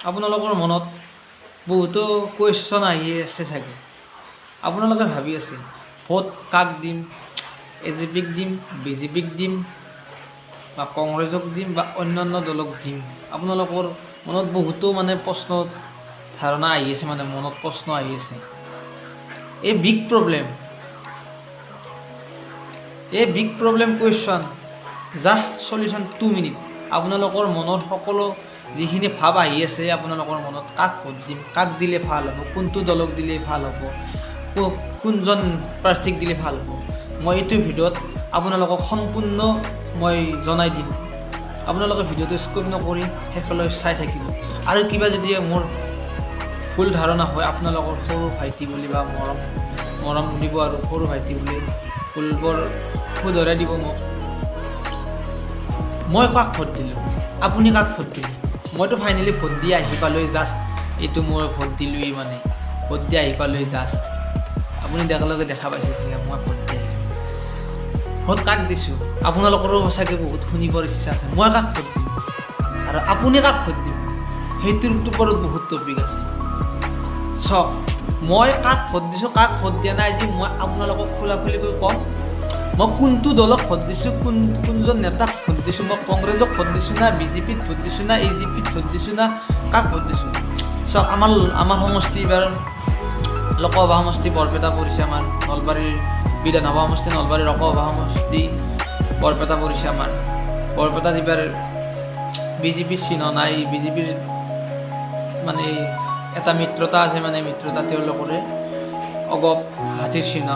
আপোনালোকৰ মনত বহুতো কুৱেশ্যন আহি আছে চাগে। আপোনালোকে ভাবি আছে ভোট কাক দিম, AJPক দিম, BJPক দিম বা কংগ্ৰেছক দিম বা অন্যান্য দলক দিম। আপোনালোকৰ মনত বহুতো প্ৰশ্ন ধাৰণা আহি আছে, মনত প্ৰশ্ন আহি আছে। এই big problem question just solution 2 minute. আপোনালোকৰ মনত সকলো যিখিনি ভাৱ আহি আছে আপোনালোকৰ মনত, কাক ভোট দিম, কাক দিলে ভাল হ'ব, কোনটো দলক দিলে ভাল হ'ব, কোনজন প্ৰাৰ্থীক দিলে ভাল হ'ব, মই এইটো ভিডিঅ'ত আপোনালোকক সম্পূৰ্ণ মই জনাই দিম। আপোনালোকে ভিডিঅ'টো স্কিপ নকৰি শেষলৈ চাই থাকিব। আৰু কিবা যদি মোৰ ভুল ধাৰণা হয় আপোনালোকৰ সৰু ভাইটি বুলি বা মৰম দিব আৰু সৰু ভাইটি বুলি ভুলবোৰ শুধৰাই দিব মোক। মই কাক ভোট দিলোঁ, আপুনি কাক ভোট দিলে? মইতো ফাইনেলি ভোট দি আহি পালোঁ, জাষ্ট এইটো মই ভোট দিলোঁৱেই, ভোট দি আহি পালোঁ জাষ্ট। আপুনি একেলগে দেখা পাইছে চাগে মই ভোট দি আহিছোঁ। ভোট কাক দিছোঁ আপোনালোকৰো চাগে বহুত শুনিবৰ ইচ্ছা আছে। মই কাক ভোট দিম আৰু আপুনি কাক ভোট দিম, সেইটোৰ ওপৰত বহুত টপিক আছে। চাওক, মই কাক ভোট দিছোঁ, কাক ভোট দিয়া নাই, আজি মই আপোনালোকক খোলাখুলিকৈ ক'ম। মই কোনটো দলক ভোট দিছোঁ, কোনজন নেতাক ভোট দিছোঁ, মই কংগ্ৰেছক ভোট দিছোঁ না, BJPত ভোট দিছোঁ না, AJPত ভোট দিছোঁ না, কাক ভোট দিছোঁ। চাওক, আমাৰ সমষ্টি এইবাৰ লোকসভা সমষ্টি বৰপেটা পৰিছে, আমাৰ নলবাৰীৰ বিধানসভা সমষ্টি নলবাৰীৰ লোকসভা সমষ্টি বৰপেটা পৰিছে। আমাৰ বৰপেটাত এইবাৰ BJPৰ চিহ্ন নাই। BJPৰ এটা মিত্ৰতা আছে, মিত্ৰতা তেওঁলোকৰে অগপ হাতীৰ চিহ্ন,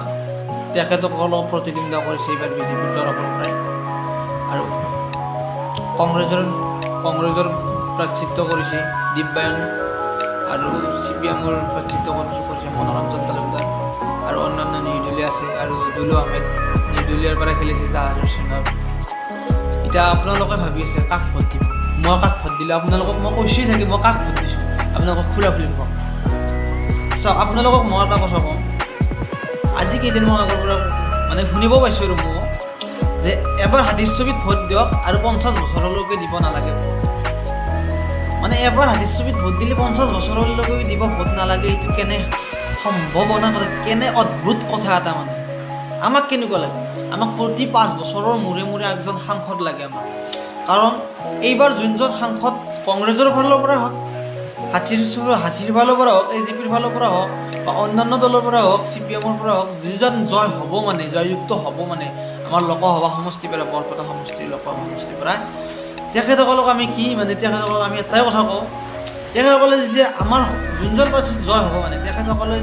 তেখেতক অলপ প্ৰতিদ্বন্দ্বিতা কৰিছে এইবাৰ BJPৰ তৰফৰ পৰাই। আৰু কংগ্ৰেছৰ প্ৰাৰ্থিত্ব কৰিছে দিব্যায়ন, আৰু CPMৰ প্ৰাৰ্থিত্ব কৰিছে মনোৰঞ্জন তালুকদাৰ, আৰু অন্যান্য নিৰ্দলীয় আছে, আৰু দুলু আহমেদ নিৰ্দলীয়ৰ পৰা খেলিছে জাহাজৰ চিহ্নত। এতিয়া আপোনালোকে ভাবি আছে কাক ভোট দিব, মই কাক ভোট দিলোঁ। আপোনালোকক মই কৈছোঁৱেই থাকি মই কাক ভোট দিছোঁ, আপোনালোকক খোলাখুলি কম। চাওক, আপোনালোকক মই এটা কথা ক'ম। আজি কেইদিনমান আগৰ পৰা শুনিব পাইছোঁ আৰু মই যে এবাৰ হাতীৰ ছবিত ভোট দিয়ক আৰু 50 বছৰলৈকে দিব নালাগে। এবাৰ হাতীৰ ছবিত ভোট দিলে 50 বছৰলৈকে দিব ভোট নালাগে, এইটো কেনে সম্ভাৱনা, কেনে অদ্ভুত কথা এটা। আমাক কেনেকুৱা লাগে? আমাক প্ৰতি 5 বছৰৰ মূৰে মূৰে একজন সাংসদ লাগে আমাক। কাৰণ এইবাৰ যোনজন সাংসদ কংগ্ৰেছৰ ফালৰ পৰা হওক, হাতীৰ ফালৰ পৰা হওক, AJPৰ ফালৰ পৰা হওক বা অন্যান্য দলৰ পৰা হওক, CPMৰ পৰা হওক, যিজন জয় হ'ব জয়যুক্ত হ'ব আমাৰ লোকসভা সমষ্টিৰ পৰা, বৰপেটা সমষ্টিৰ লোকসভা সমষ্টিৰ পৰা, তেখেতসকলক আমি কি তেখেতসকলক আমি এটাই কথা কওঁ, তেখেতসকলে যেতিয়া আমাৰ যোনজন প্ৰাৰ্থী জয় হ'ব তেখেতসকলে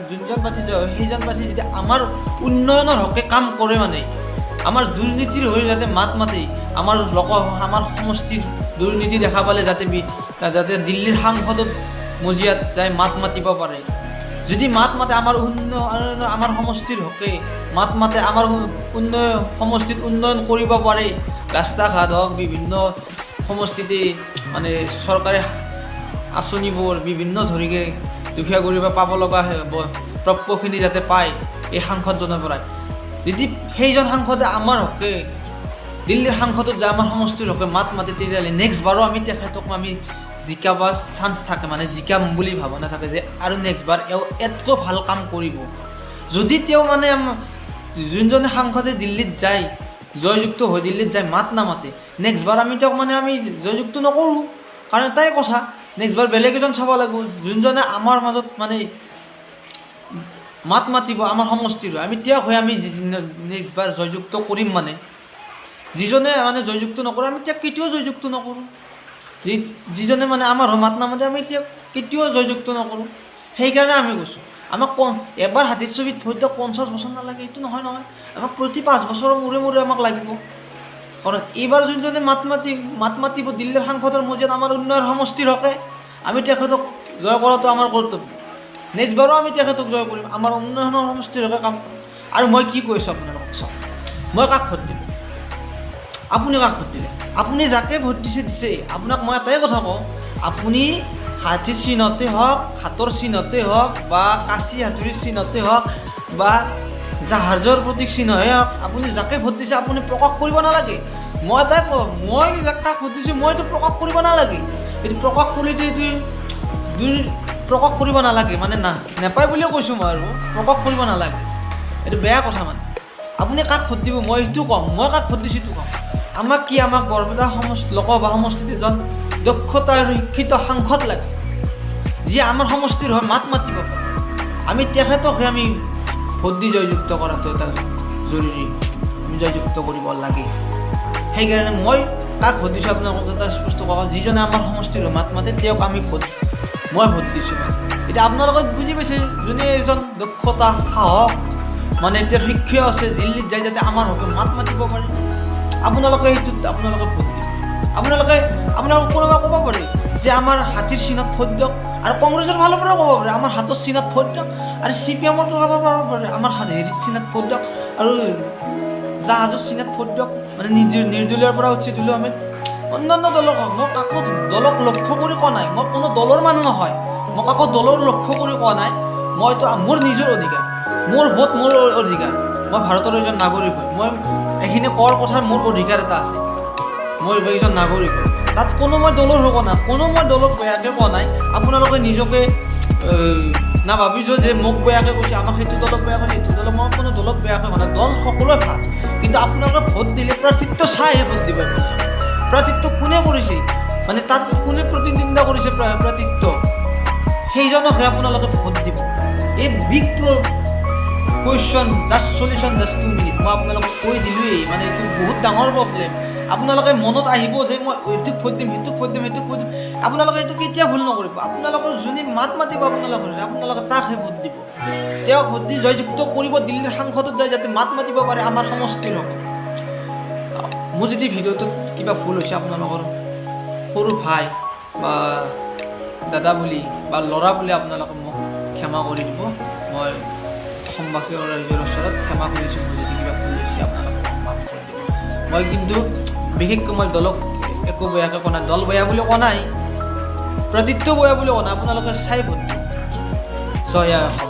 যোনজন প্ৰাৰ্থী জয় হ'ব, সেইজন প্ৰাৰ্থী যেতিয়া আমাৰ উন্নয়নৰ হকে কাম কৰে, আমাৰ দুৰ্নীতিৰ হৈ যাতে মাত মাতি, আমাৰ সমষ্টিৰ দুৰ্নীতি দেখা পালে যাতে দিল্লীৰ সাংসদত মজিয়াত যাই মাত মাতিব পাৰে। যদি মাত মাতে আমাৰ সমষ্টিৰ হকে মাত মাতে, আমাৰ সমষ্টিত উন্নয়ন কৰিব পাৰে, ৰাস্তা ঘাট হওক, বিভিন্ন সমষ্টিতে চৰকাৰে আঁচনিবোৰ বিভিন্ন ধৰণে দুখীয়া গৰীব পাব লগা প্ৰাপ্যখিনি যাতে পায় এই সাংসদজনৰ পৰাই। যদি সেইজন সাংসদে আমাৰ হকে দিল্লীৰ সাংসদত যায়, আমাৰ সমষ্টিৰ হকে মাত মাতে, তেতিয়াহ'লে নেক্সট বাৰো আমি তেখেতক জিকাব চান্স থাকে, জিকাম বুলি ভাৱনা থাকে যে আৰু নেক্সট বাৰ এতকৈ ভাল কাম কৰিব। যদি তেওঁ যোনজনে সাংসদে দিল্লীত যায়, জয়যুক্ত হৈ দিল্লীত যায়, মাত নামাতে, নেক্সট বাৰ আমি তেওঁক আমি জয়যুক্ত নকৰোঁ। কাৰণ এটাই কথা, নেক্সট বাৰ বেলেগ এজন চাব লাগিব, যোনজনে আমাৰ মাজত মাত মাতিব আমাৰ সমষ্টিৰ, আমি তেওঁক হৈ আমি নেক্সট বাৰ জয়যুক্ত কৰিম। যিজনে জয়যুক্ত নকৰে আমি তেওঁক কেতিয়াও জয়যুক্ত নকৰোঁ। যিজনে আমাৰ মাত নামাতে আমি তেওঁক কেতিয়াও জয়যুক্ত নকৰোঁ। সেইকাৰণে আমি কৈছোঁ, আমাক এবাৰ হাতীৰ ছবিত ভোট দিয়ক, 50 বছৰ নালাগে, এইটো নহয়। আমাক প্ৰতি 5 বছৰৰ মূৰে মূৰে আমাক লাগিব। কাৰণ এইবাৰ যোনজনে মাত মাতিব দিল্লীৰ সাংসদৰ মজিয়াত আমাৰ উন্নয়ন সমষ্টিৰ হকে, আমি তেখেতক জয় কৰাটো আমাৰ কৰ্তব্য। নেক্সট বাৰো আমি তেখেতক জয় কৰিম, আমাৰ উন্নয়নৰ সমষ্টিৰ হকে কাম কৰিম। আৰু মই কি কৈছোঁ আপোনালোকক, চাওক, মই কাক ভোট দিম, আপুনি কাক ভোট দিলে? আপুনি যাকে ভোট দিছে, আপোনাক মই এটাই কথা কওঁ, আপুনি হাতীৰ চিহ্নতে হওক, হাতৰ চিহ্নতে হওক, বা কাঁচি হাতুৰীৰ চিহ্নতে হওক, বা জাহাজৰ প্ৰতীক চিহ্নহে হওক, আপুনি যাকে ভোট দিছে আপুনি প্ৰকাশ কৰিব নালাগে। মই এটাই কওঁ, মই যাক ভোট দিছোঁ মইতো প্ৰকাশ কৰিব নালাগে। এইটো প্ৰকাশ কৰিলে এইটো প্ৰকাশ কৰিব নালাগে মানে নাপায় বুলিও কৈছোঁ মই আৰু প্ৰকাশ কৰিব নালাগে, এইটো বেয়া কথা মানে। আপুনি কাক ভোট দিব মই সেইটো ক'ম, মই কাক ভোট দিছোঁ সেইটো ক'ম। আমাক বৰপেটা লোকসভা সমষ্টিত এজন দক্ষতা আৰু শিক্ষিত সাংসদ লাগে, যিয়ে আমাৰ সমষ্টিৰ হৈ মাত মাতিব পাৰে। আমি তেখেতকহে আমি ভোট দি জয়যুক্ত কৰাটো এটা জৰুৰী, আমি জয়যুক্ত কৰিব লাগে। সেইকাৰণে মই কাক ভোট দিছোঁ আপোনালোকক এটা স্পষ্ট কোৱা, যিজনে আমাৰ সমষ্টিৰ হৈ মাত মাতে তেওঁক মই ভোট দিছোঁ। এতিয়া আপোনালোকে বুজি পাইছে, যোনে এজন দক্ষতা সাহস মানে এতিয়া শিক্ষা আছে, দিল্লীত যাই যাতে আমাৰ হকে মাত মাতিব পাৰে, আপোনালোকে ভোট দিব। আপোনালোকে কোনোবা ক'ব পাৰে যে আমাৰ হাতীৰ চিনত ভোট দিয়ক, আৰু কংগ্ৰেছৰ ফালৰ পৰাও ক'ব পাৰে আমাৰ হাতৰ চিনত ভোট দিয়ক, আৰু CPM-ৰ ফালৰ পৰা ক'ব পাৰে আমাৰ হেৰিৰ চিনত ভোট দিয়ক, আৰু জাহাজৰ চিনত ভোট দিয়ক, মানে নিৰ্দলীয়ৰ পৰা উঠি দিলোঁ আমি অন্যান্য দলক হওক। মই কাকো দলক লক্ষ্য কৰি কোৱা নাই, মই কোনো দলৰ মানুহ নহয়, মই কাকো দলৰ লক্ষ্য কৰি কোৱা নাই। মইতো মোৰ নিজৰ অধিকাৰ, মোৰ ভোট মোৰ অধিকাৰ, মই ভাৰতৰ এজন নাগৰিক হয়, মই এইখিনি কোৱাৰ কথাৰ মোৰ অধিকাৰ এটা আছে, মই এজন নাগৰিক হয়। তাত কোনো মই দলৰ হোৱা নাই, কোনো মই দলক বেয়াকৈ কোৱা নাই। আপোনালোকে নিজকে নাভাবিছোঁ যে মোক বেয়াকৈ কৈছে, আমাক সেইটো দলক বেয়া কৰে, সেইটো দলক, মই কোনো দলক বেয়াকৈ কোৱা নাই। দল সকলোৱে ভাল, কিন্তু আপোনালোকে ভোট দিলে প্ৰাৰ্থিত্ব চাইহে ভোট দিব। প্ৰাৰ্থিত্ব কোনে কৰিছে, মানে তাত কোনে প্ৰতিদ্বন্দ্বিতা কৰিছে প্ৰাৰ্থিত্ব, সেইজনকহে আপোনালোকে ভোট দিব। এই big question, just solution just 2 minute মই আপোনালোকক কৈ দিলোঁৱেই, মানে এইটো বহুত ডাঙৰ প্ৰব্লেম। আপোনালোকে মনত আহিব যে মই এইটোক ভোট দিম, সেইটোক ভোট দিম, সেইটোক ভোট দিম, আপোনালোকে এইটো কেতিয়া ভুল নকৰিব। আপোনালোকৰ যোনে মাত মাতিব আপোনালোকে তাকহে ভোট দিব, তেওঁক ভোট দি জয়যুক্ত কৰিব, দিল্লীৰ সাংসদত যায় যাতে মাত মাতিব পাৰে আমাৰ সমষ্টিৰ হকে। মোৰ যদি ভিডিঅ'টোত কিবা ভুল হৈছে, আপোনালোকৰ সৰু ভাই বা দাদা বুলি বা ল'ৰা বুলি আপোনালোকে মোক ক্ষমা কৰি দিব। মই অসমবাসী ৰাইজৰ ওচৰত ক্ষমা কৰিছোঁ, মোৰ যদি কিবা ভুল হৈছে আপোনালোকে মাফ কৰি দিব। মই কিন্তু বিশেষকৈ মই দলক একো বেয়াকৈ কোৱা নাই, দল বেয়া বুলি কোৱা নাই, প্ৰতিত্ব বেয়া বুলি কোৱা নাই। আপোনালোকে চাই ভোট দিব। জয় অসম।